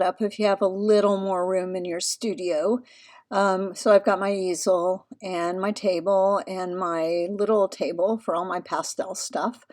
up if you have a little more room in your studio. So I've got my easel and my table and my little table for all my pastel stuff.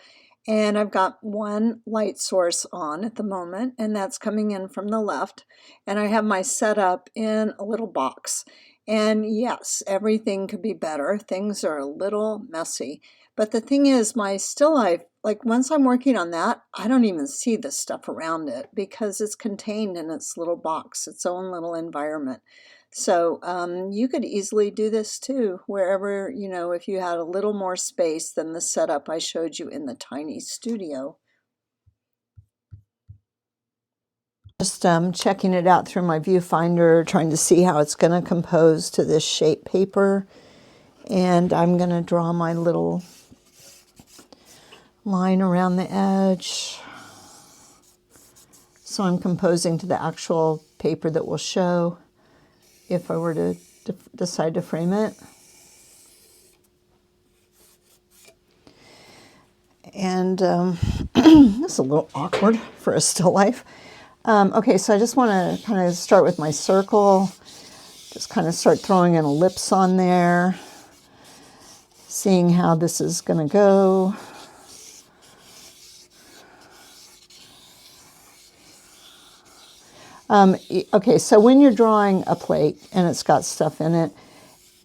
And I've got one light source on at the moment, and that's coming in from the left. And I have my setup in a little box. And yes, everything could be better. Things are a little messy. But the thing is, my still life, like once I'm working on that, I don't even see the stuff around it because it's contained in its little box, its own little environment. So you could easily do this too, wherever, if you had a little more space than the setup I showed you in the tiny studio. Just checking it out through my viewfinder, trying to see how it's going to compose to this shape paper. And I'm going to draw my little line around the edge. So I'm composing to the actual paper that will show if I were to decide to frame it. And this is a little awkward for a still life. Okay, so I just want to kind of start with my circle. Just kind of start throwing an ellipse on there. Seeing how this is going to go. Okay, so when you're drawing a plate and it's got stuff in it,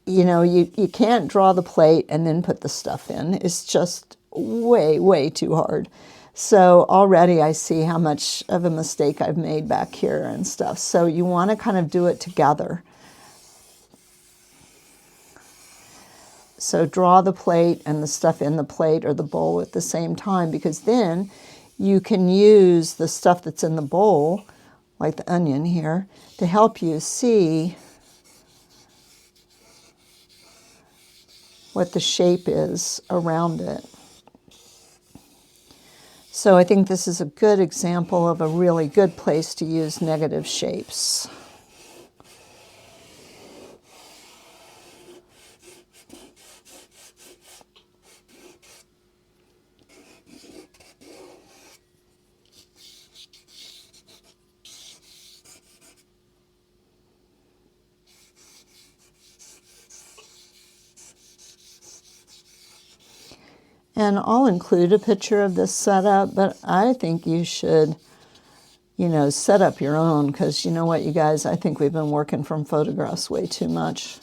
you can't draw the plate and then put the stuff in. It's just way, way too hard. So already I see how much of a mistake I've made back here and stuff. So you want to kind of do it together. So draw the plate and the stuff in the plate or the bowl at the same time, because then you can use the stuff that's in the bowl, like the onion here, to help you see what the shape is around it. So I think this is a good example of a really good place to use negative shapes. And I'll include a picture of this setup, but I think you should, set up your own, because you know what, you guys, I think we've been working from photographs way too much.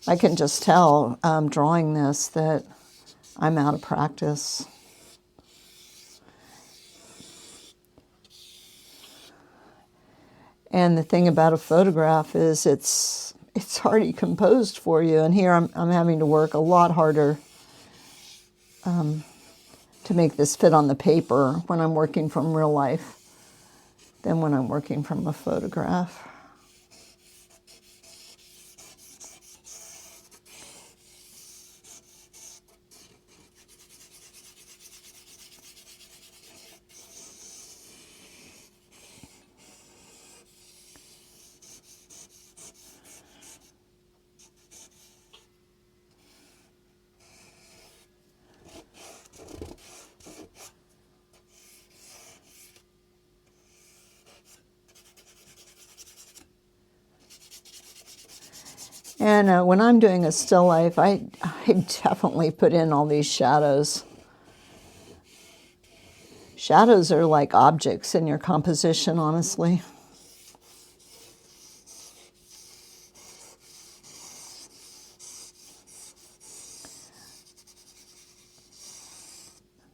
I can just tell drawing this that I'm out of practice. And the thing about a photograph is it's already composed for you, and here I'm having to work a lot harder to make this fit on the paper when I'm working from real life than when I'm working from a photograph. And when I'm doing a still life, I definitely put in all these shadows. Shadows are like objects in your composition, honestly.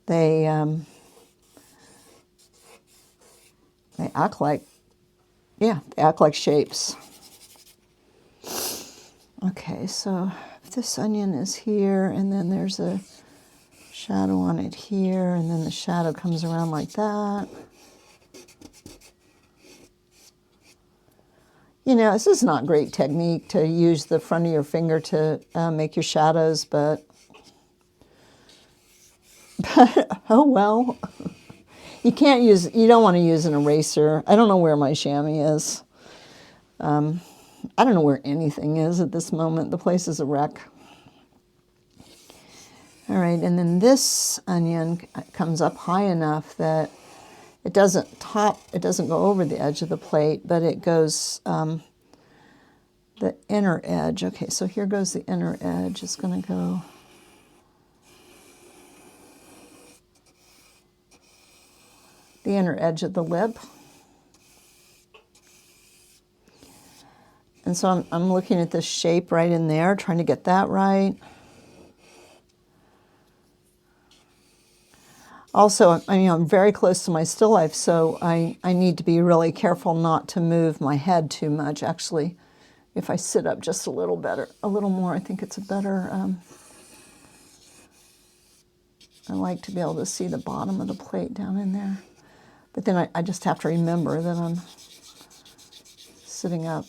They act like, they act like shapes. Okay, so this onion is here, and then there's a shadow on it here, and then the shadow comes around like that. This is not great technique to use the front of your finger to make your shadows, but oh well. You don't want to use an eraser. I don't know where my chamois is. I don't know where anything is at this moment. The place is a wreck. All right, and then this onion comes up high enough that it doesn't go over the edge of the plate, but it goes the inner edge. Okay, so here goes the inner edge. It's going to go the inner edge of the lip. And so I'm looking at this shape right in there, trying to get that right. Also, I'm very close to my still life, so I need to be really careful not to move my head too much. Actually, if I sit up just a little more, I think it's a better, I like to be able to see the bottom of the plate down in there. But then I just have to remember that I'm sitting up.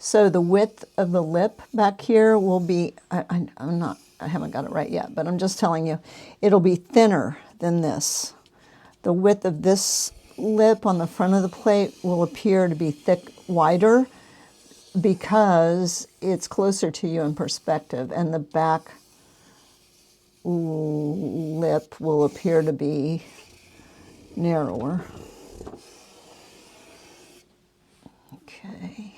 So the width of the lip back here will be, I haven't got it right yet, but I'm just telling you, it'll be thinner than this. The width of this lip on the front of the plate will appear to be wider because it's closer to you in perspective, and the back lip will appear to be narrower. Okay.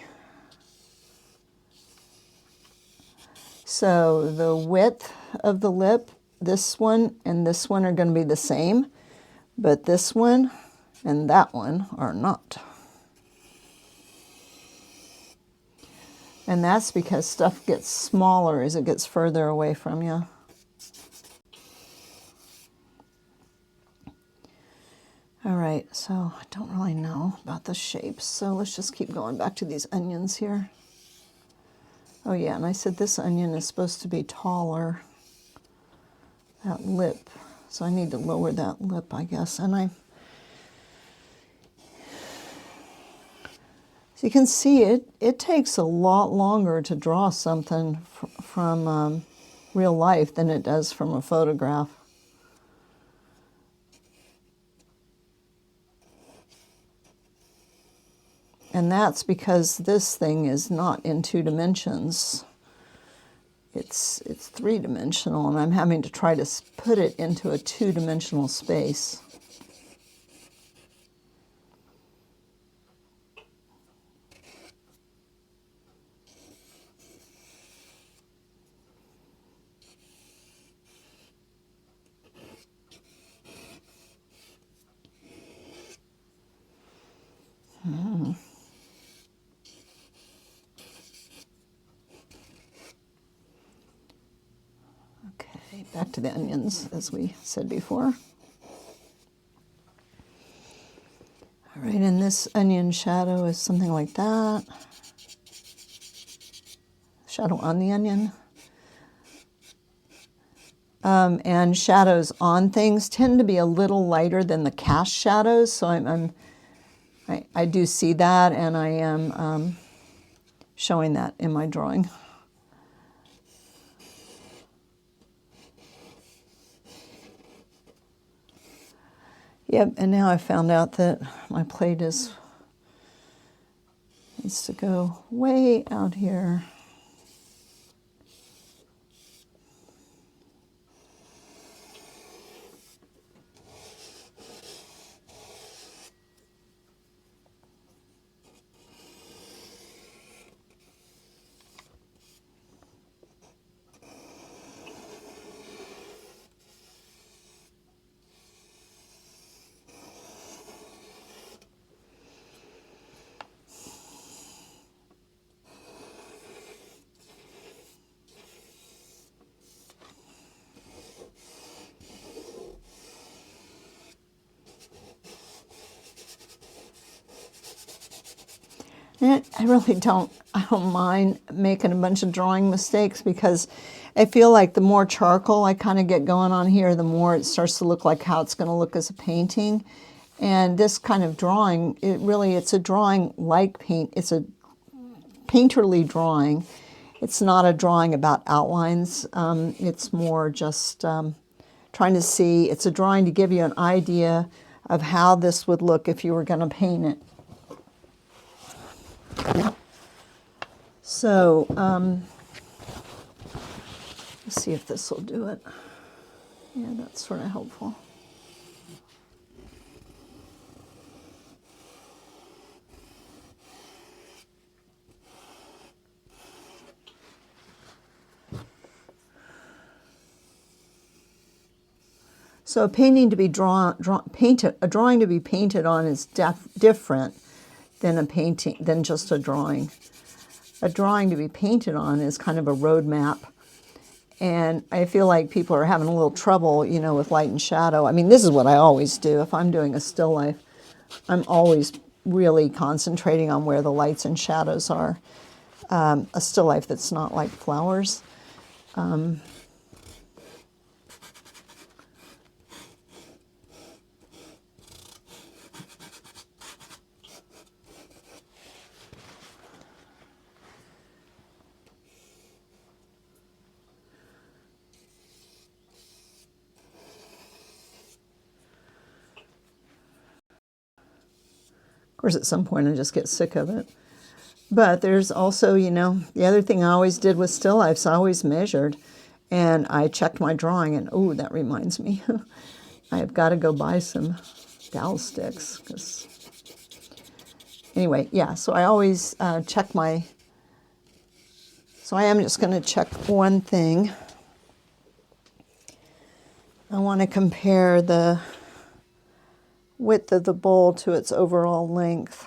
So the width of the lip, this one and this one are going to be the same, but this one and that one are not. And that's because stuff gets smaller as it gets further away from you. All right, so I don't really know about the shapes, so let's just keep going back to these onions here. Oh yeah, and I said this onion is supposed to be taller, that lip. So I need to lower that lip, I guess. And so you can see it takes a lot longer to draw something from real life than it does from a photograph. And that's because this thing is not in 2 dimensions. It's 3-dimensional, and I'm having to try to put it into a 2-dimensional space. Okay, back to the onions, as we said before. All right, and this onion shadow is something like that. Shadow on the onion. And shadows on things tend to be a little lighter than the cast shadows, so I do see that, and I am showing that in my drawing. Yep, and now I found out that my plate needs to go way out here. And I really don't mind making a bunch of drawing mistakes, because I feel like the more charcoal I kind of get going on here, the more it starts to look like how it's going to look as a painting. And this kind of drawing, it's a drawing like paint. It's a painterly drawing. it's not a drawing about outlines. It's more just trying to see, it's a drawing to give you an idea of how this would look if you were going to paint it. So, let's see if this will do it. Yeah, that's sort of helpful. So a painting to be a drawing to be painted on is different than a painting, than just a drawing. A drawing to be painted on is kind of a roadmap. And I feel like people are having a little trouble, you know, with light and shadow. I mean, this is what I always do. If I'm doing a still life, I'm always really concentrating on where the lights and shadows are. A still life that's not like flowers. Of course, at some point I just get sick of it. But there's also, you know, the other thing I always did with still lifes, I always measured. And I checked my drawing, and oh, that reminds me. I have got to go buy some dowel sticks. Cause anyway, yeah, so I always check my... So I am just going to check one thing. I want to compare the width of the bowl to its overall length.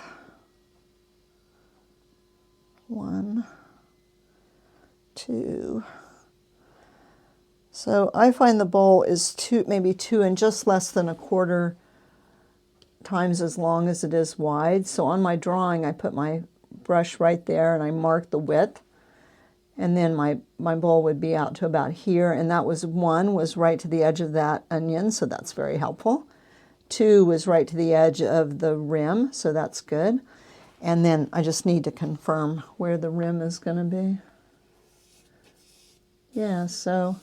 1, 2. So I find the bowl is maybe 2 and just less than 1/4 times as long as it is wide. So on my drawing, I put my brush right there and I mark the width. And then my bowl would be out to about here. And that was 1 was right to the edge of that onion, so that's very helpful. 2 was right to the edge of the rim, so that's good. And then I just need to confirm where the rim is going to be. Yeah, so,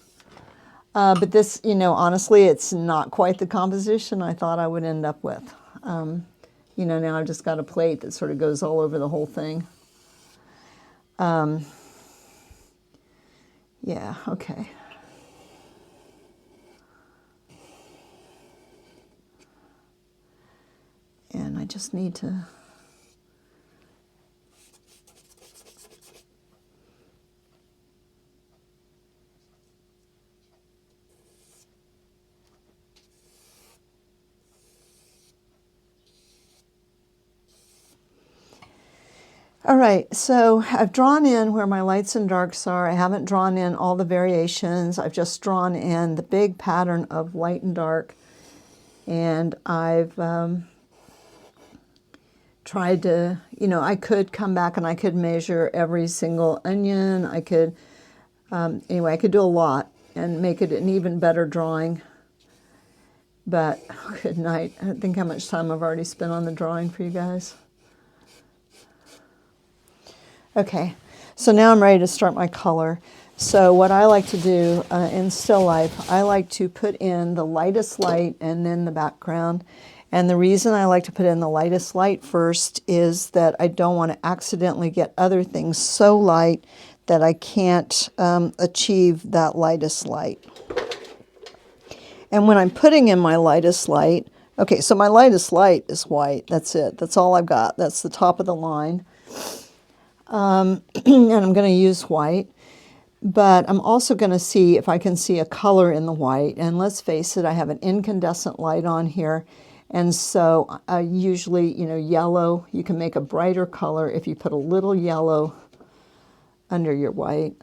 but this, you know, honestly, it's not quite the composition I thought I would end up with. You know, now I've just got a plate that sort of goes all over the whole thing. Yeah, okay. And I just need to... All right, so I've drawn in where my lights and darks are. I haven't drawn in all the variations. I've just drawn in the big pattern of light and dark. And I've tried to, you know, I could come back and I could measure every single onion. I could, anyway, I could do a lot and make it an even better drawing. But, oh, good night. I don't think how much time I've already spent on the drawing for you guys. Okay, so now I'm ready to start my color. So what I like to do in still life, I like to put in the lightest light and then the background. And the reason I like to put in the lightest light first is that I don't want to accidentally get other things so light that I can't achieve that lightest light. And when I'm putting in my lightest light, okay, so my lightest light is white. That's it. That's all I've got. That's the top of the line. And I'm going to use white, but I'm also going to see if I can see a color in the white. And let's face it, I have an incandescent light on here. And so usually, you know, yellow, you can make a brighter color if you put a little yellow under your white.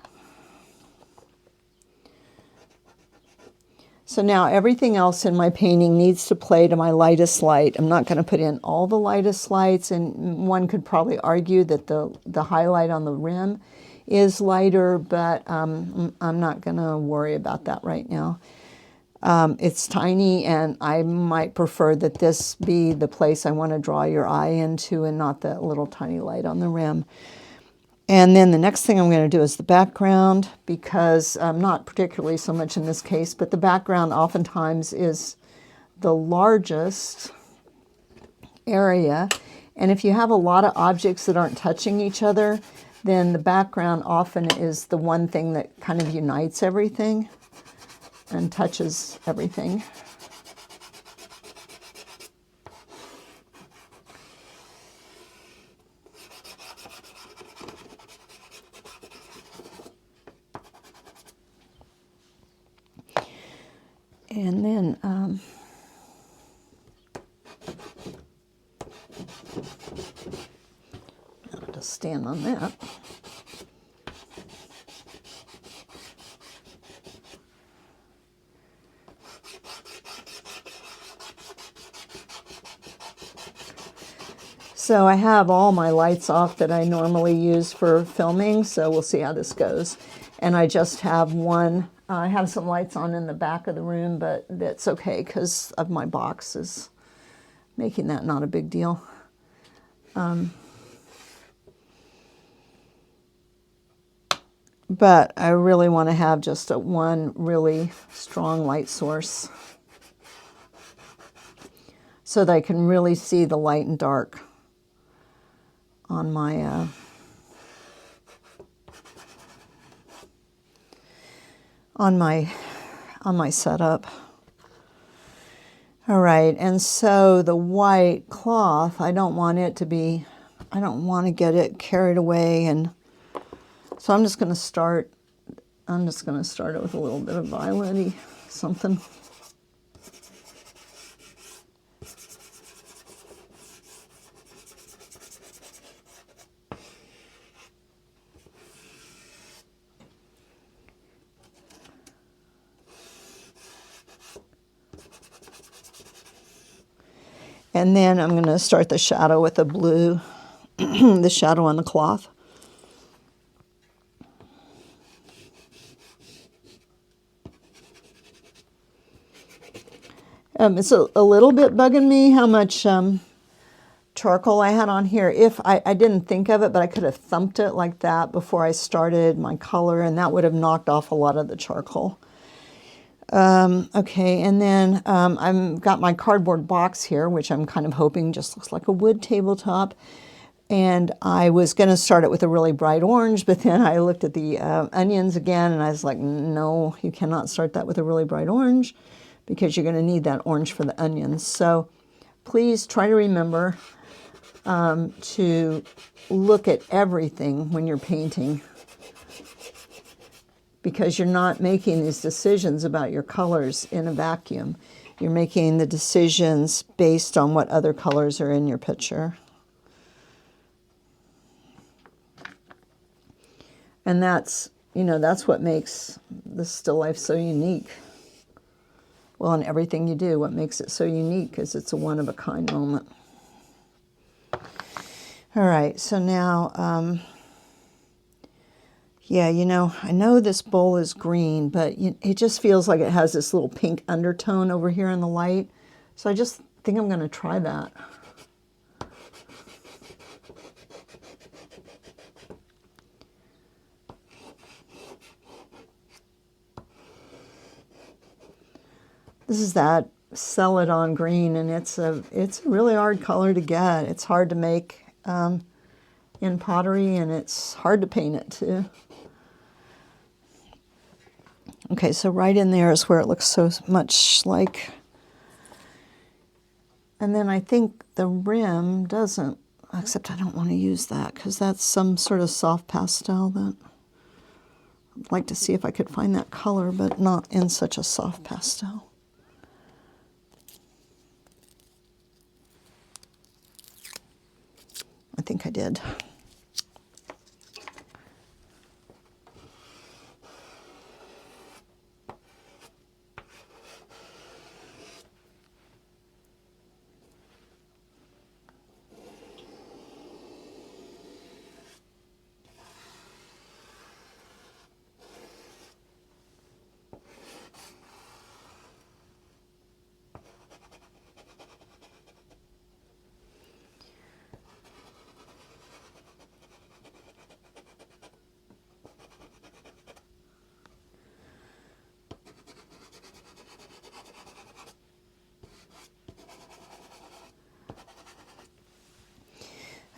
So now everything else in my painting needs to play to my lightest light. I'm not going to put in all the lightest lights, and one could probably argue that the highlight on the rim is lighter, but I'm not going to worry about that right now. It's tiny, and I might prefer that this be the place I want to draw your eye into and not that little tiny light on the rim. And then the next thing I'm going to do is the background, because not particularly so much in this case, but the background oftentimes is the largest area. And if you have a lot of objects that aren't touching each other, then the background often is the one thing that kind of unites everything and touches everything. And then I'll just stand on that. So I have all my lights off that I normally use for filming, so we'll see how this goes. And I just have one, I have some lights on in the back of the room, but that's okay because of my boxes, making that not a big deal. But I really want to have just one really strong light source so that I can really see the light and dark on my on my setup. All right, and so the white cloth, I don't want to get it carried away, and so I'm just going to start it with a little bit of violet-y something. And then I'm going to start the shadow with a blue, the shadow on the cloth. It's a little bit bugging me how much charcoal I had on here. If I didn't think of it, but I could have thumped it like that before I started my color, and that would have knocked off a lot of the charcoal. Okay, and then I've got my cardboard box here, which I'm kind of hoping just looks like a wood tabletop. And I was going to start it with a really bright orange, but then I looked at the onions again, and I was like, no, you cannot start that with a really bright orange because you're going to need that orange for the onions. So please try to remember to look at everything when you're painting, because you're not making these decisions about your colors in a vacuum. You're making the decisions based on what other colors are in your picture. And that's what makes the still life so unique. Well, in everything you do, what makes it so unique is it's a one-of-a-kind moment. All right, so now, yeah, I know this bowl is green, but it just feels like it has this little pink undertone over here in the light. So I just think I'm going to try that. This is that Celadon green, and it's a really hard color to get. It's hard to make in pottery, and it's hard to paint it too. Okay, so right in there is where it looks so much like, and then I think the rim doesn't, except I don't want to use that because that's some sort of soft pastel that I'd like to see if I could find that color, but not in such a soft pastel. I think I did.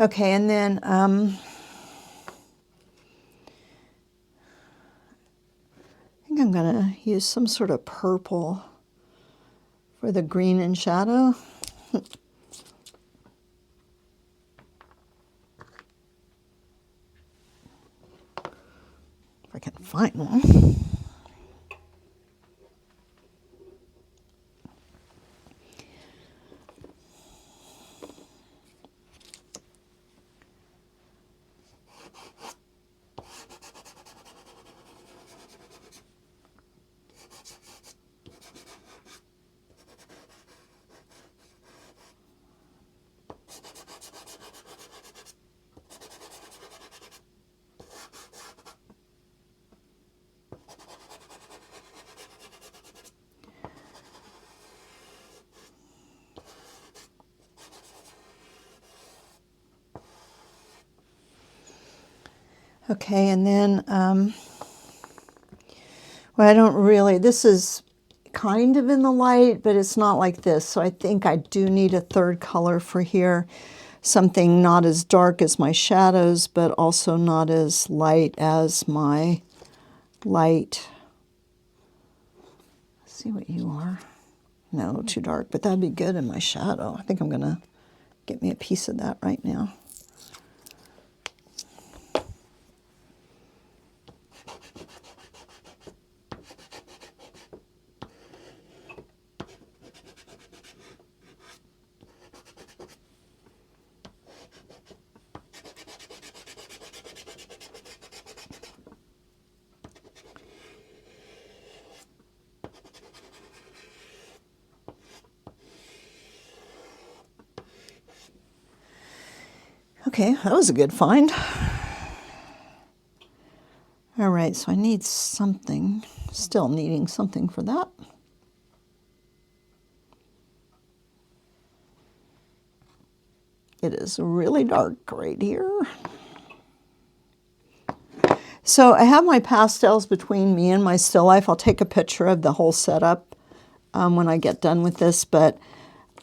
Okay, and then I think I'm going to use some sort of purple for the green in shadow. If I can find one. Okay, and then, well, I don't really, this is kind of in the light, but it's not like this. So I think I do need a third color for here. Something not as dark as my shadows, but also not as light as my light. Let's see what you are. No, too dark, but that'd be good in my shadow. I think I'm going to get me a piece of that right now. Okay, that was a good find. All right, so I need something, still needing something for that. It is really dark right here. So I have my pastels between me and my still life. I'll take a picture of the whole setup when I get done with this, but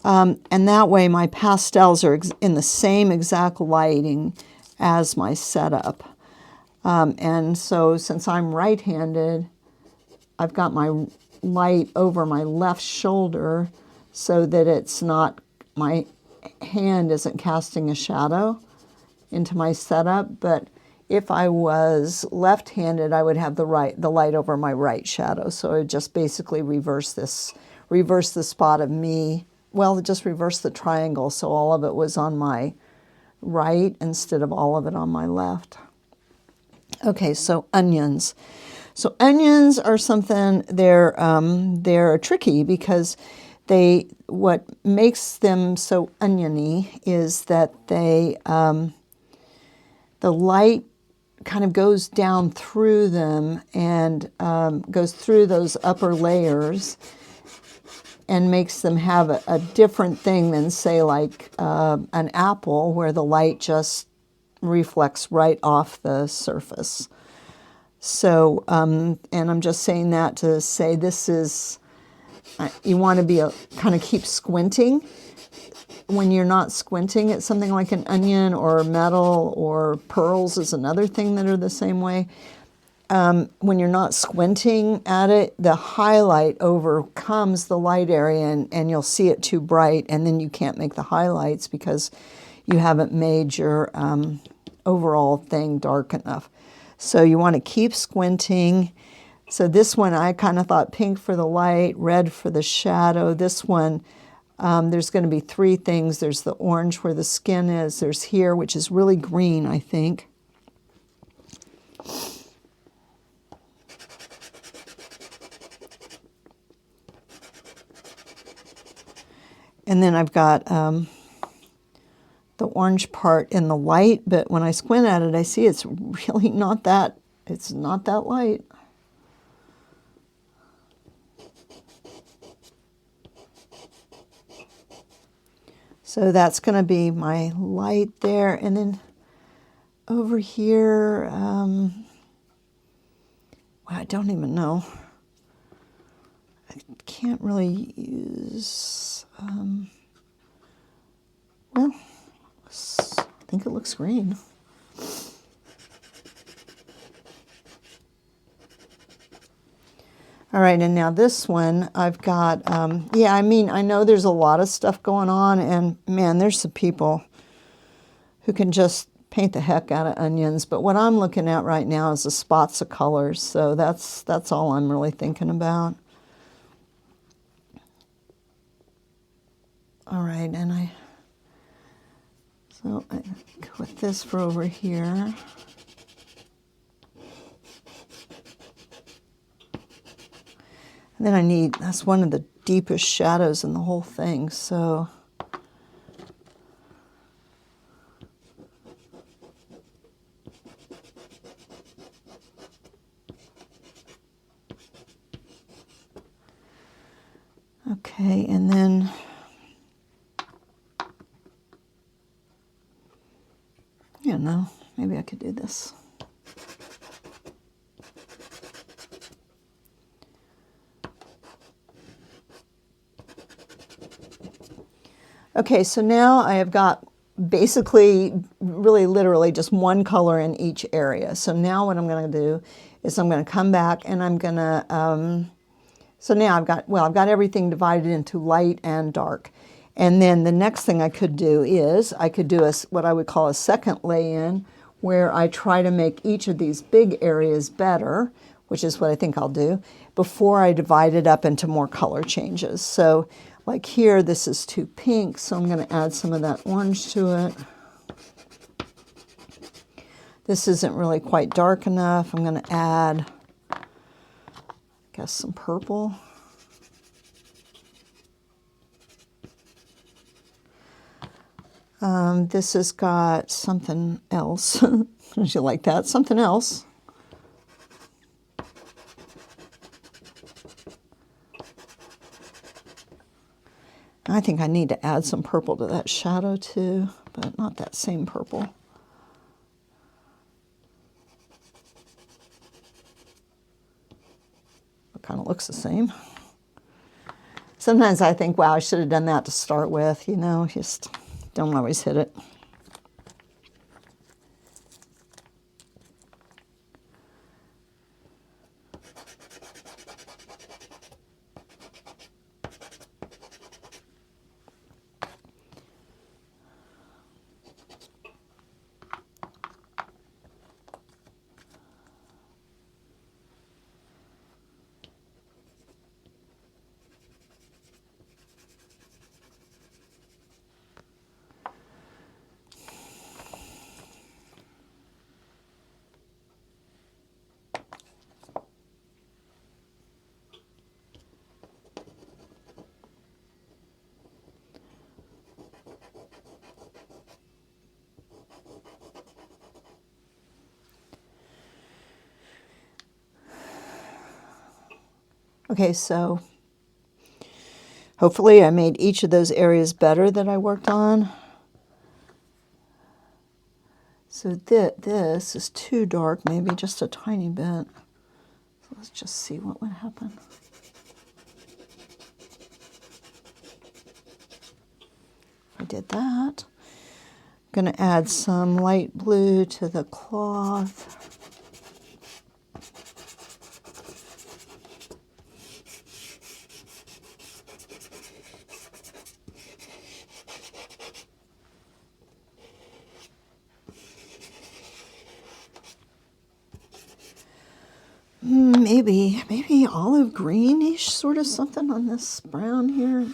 and that way my pastels are in the same exact lighting as my setup. And so since I'm right-handed, I've got my light over my left shoulder so that it's not, my hand isn't casting a shadow into my setup. But if I was left-handed, I would have the light over my right shadow. So I would just basically reverse the spot of me. Well, just reverse the triangle so all of it was on my right instead of all of it on my left. Okay, so onions. So onions are something, they're tricky because what makes them so oniony is that the light kind of goes down through them and goes through those upper layers and makes them have a different thing than, say, like an apple, where the light just reflects right off the surface. So, and I'm just saying that to say this is, you want to be kind of keep squinting. When you're not squinting at something like an onion or metal, or pearls is another thing that are the same way. When you're not squinting at it, the highlight overcomes the light area, and you'll see it too bright, and then you can't make the highlights because you haven't made your overall thing dark enough. So you want to keep squinting. So this one, I kind of thought pink for the light, red for the shadow. This one, there's going to be three things. There's the orange where the skin is. There's here, which is really green, I think. And then I've got the orange part in the light, but when I squint at it, I see it's really not that, it's not that light. So that's going to be my light there. And then over here, well, I don't even know. I can't really use, well, think it looks green. All right, and now this one, I've got, yeah, I mean, I know there's a lot of stuff going on, and man, there's some people who can just paint the heck out of onions, but what I'm looking at right now is the spots of colors, so that's all I'm really thinking about. All right, and so I put this for over here. And then that's one of the deepest shadows in the whole thing, so. Okay, and then, you know, maybe I could do this. Okay, so now I have got basically, really literally just one color in each area. So now what I'm going to do is I'm going to come back and I'm going to, so now I've got everything divided into light and dark. And then the next thing I could do is I could do what I would call a second lay-in, where I try to make each of these big areas better, which is what I think I'll do, before I divide it up into more color changes. So like here, this is too pink, so I'm going to add some of that orange to it. This isn't really quite dark enough. I'm going to add, I guess, some purple. This has got something else. Don't you like that? Something else. I think I need to add some purple to that shadow too, but not that same purple. It kind of looks the same. Sometimes I think, wow, I should have done that to start with, you know, just don't always hit it. Okay, so hopefully I made each of those areas better that I worked on. So this is too dark, maybe just a tiny bit. So let's just see what would happen. I did that. I'm going to add some light blue to the cloth. Maybe olive greenish sort of something on this brown here.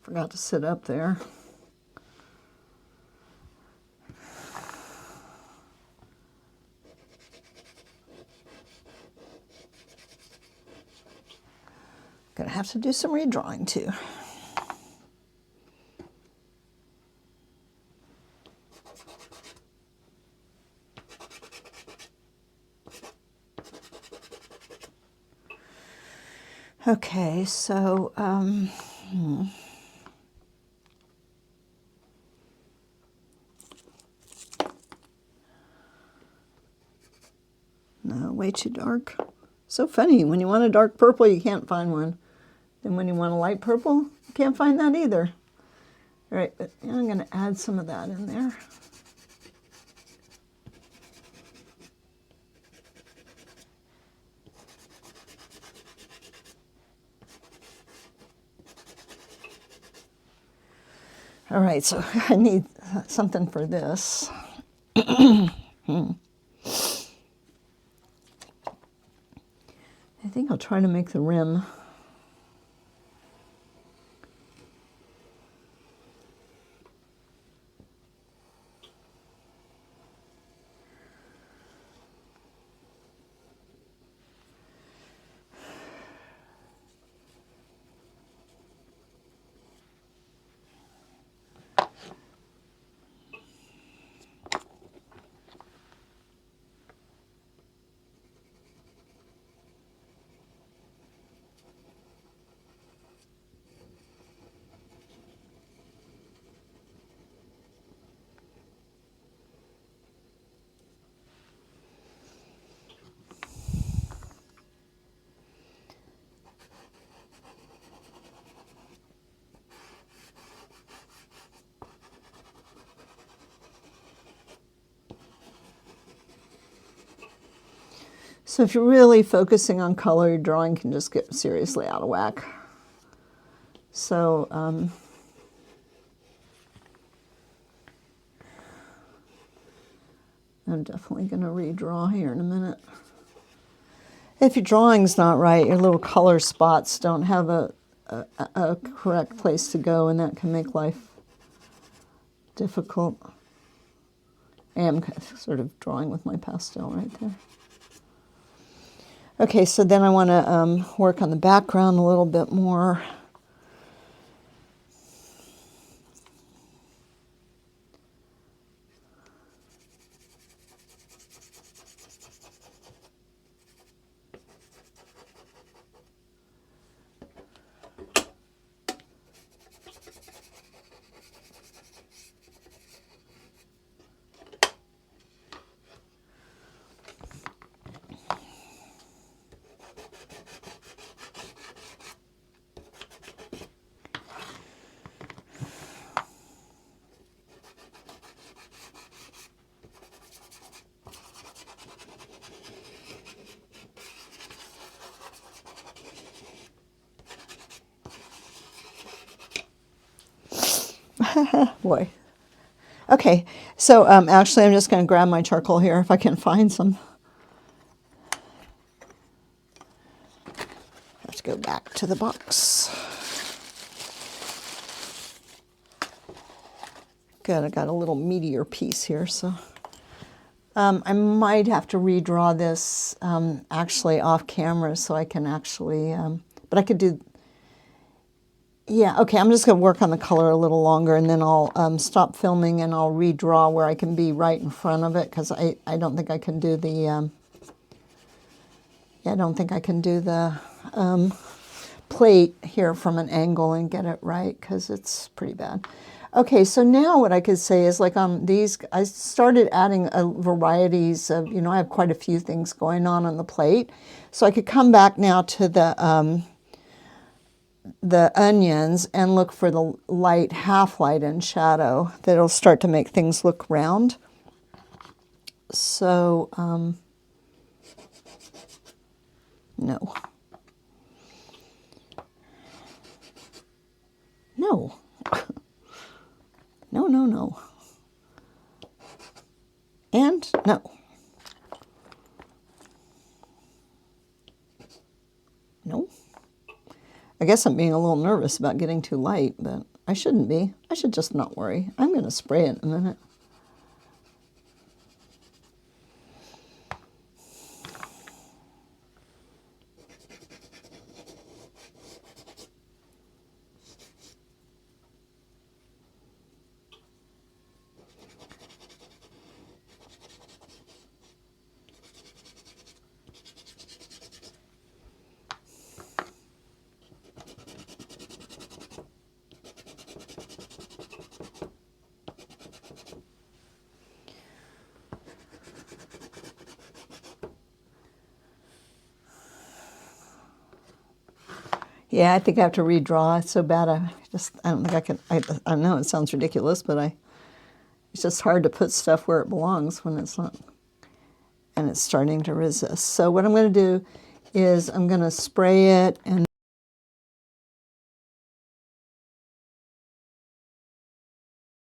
Forgot to sit up there. Gonna have to do some redrawing too. Okay, so no, way too dark. So funny, when you want a dark purple, you can't find one. And when you want a light purple, you can't find that either. All right, but I'm going to add some of that in there. All right, so I need something for this. I think I'll try to make the rim. So if you're really focusing on color, your drawing can just get seriously out of whack. So I'm definitely going to redraw here in a minute. If your drawing's not right, your little color spots don't have a correct place to go, and that can make life difficult. I am sort of drawing with my pastel right there. Okay, so then I want to work on the background a little bit more. Boy. Okay, so actually I'm just going to grab my charcoal here if I can find some. Have to go back to the box. Good, I got a little meatier piece here, so I might have to redraw this actually off camera so I can actually, but I could do, yeah, okay, I'm just going to work on the color a little longer, and then I'll stop filming and I'll redraw where I can be right in front of it, because I don't think I can do the, yeah, I don't think I can do the plate here from an angle and get it right, because it's pretty bad. Okay, so now what I could say is, like, these, I started adding varieties of, you know, I have quite a few things going on the plate. So I could come back now to the onions and look for the light, half light and shadow that'll start to make things look round. So, no. No. No, no, no. And no. No. I guess I'm being a little nervous about getting too light, but I shouldn't be. I should just not worry. I'm going to spray it in a minute. Yeah, I think I have to redraw. It's so bad. I don't think I can. I know it sounds ridiculous, but it's just hard to put stuff where it belongs when it's not, and it's starting to resist. So what I'm going to do is I'm going to spray it and